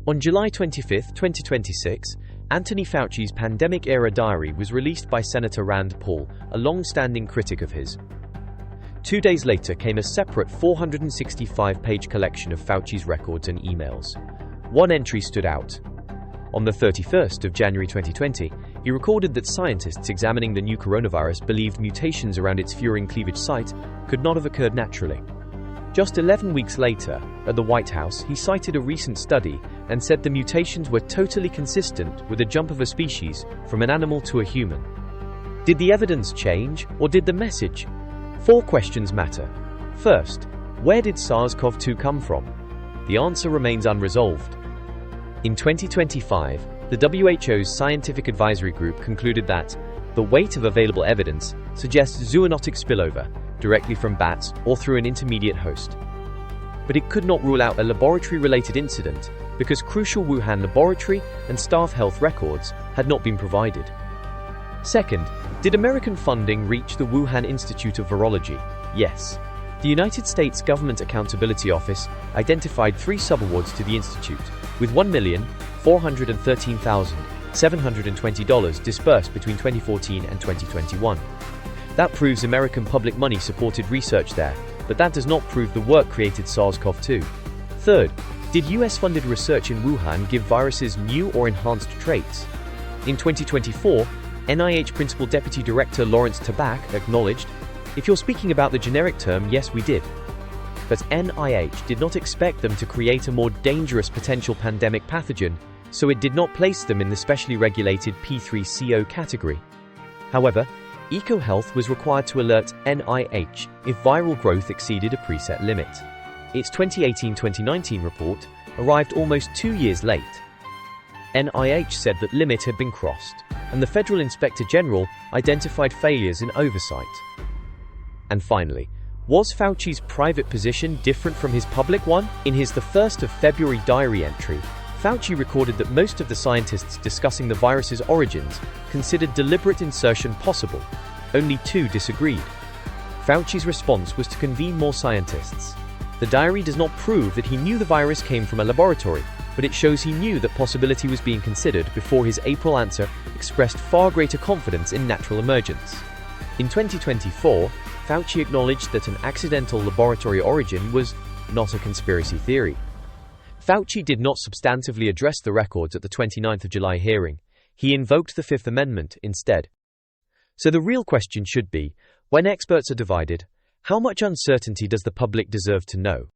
On July 25, 2026, Anthony Fauci's pandemic-era diary was released by Senator Rand Paul, a long-standing critic of his. 2 days later came a separate 465-page collection of Fauci's records and emails. One entry stood out. On the 31st of January 2020, he recorded that scientists examining the new coronavirus believed mutations around its furin cleavage site could not have occurred naturally. Just 11 weeks later, at the White House, he cited a recent study and said the mutations were totally consistent with a jump of a species from an animal to a human. Did the evidence change, or did the message? 4 questions matter. First, where did SARS-CoV-2 come from? The answer remains unresolved. In 2025, the WHO's Scientific Advisory Group concluded that the weight of available evidence suggests zoonotic spillover, directly from bats or through an intermediate host. But it could not rule out a laboratory-related incident because crucial Wuhan laboratory and staff health records had not been provided. Second, did American funding reach the Wuhan Institute of Virology? Yes. The United States Government Accountability Office identified 3 subawards to the institute, with $1,413,720 dispersed between 2014 and 2021. That proves American public money supported research there, but that does not prove the work created SARS-CoV-2. Third, did US-funded research in Wuhan give viruses new or enhanced traits? In 2024, NIH Principal Deputy Director Lawrence Tabak acknowledged, "If you're speaking about the generic term, yes, we did. But NIH did not expect them to create a more dangerous potential pandemic pathogen, so it did not place them in the specially regulated P3CO category." However, EcoHealth was required to alert NIH if viral growth exceeded a preset limit. Its 2018-2019 report arrived almost 2 years late. NIH said that limit had been crossed, and the Federal Inspector General identified failures in oversight. And finally, was Fauci's private position different from his public one? In his 1st of February diary entry, Fauci recorded that most of the scientists discussing the virus's origins considered deliberate insertion possible. Only 2 disagreed. Fauci's response was to convene more scientists. The diary does not prove that he knew the virus came from a laboratory, but it shows he knew that possibility was being considered before his April answer expressed far greater confidence in natural emergence. In 2024, Fauci acknowledged that an accidental laboratory origin was not a conspiracy theory. Fauci did not substantively address the records at the 29th of July hearing. He invoked the Fifth Amendment instead. So the real question should be, when experts are divided, how much uncertainty does the public deserve to know?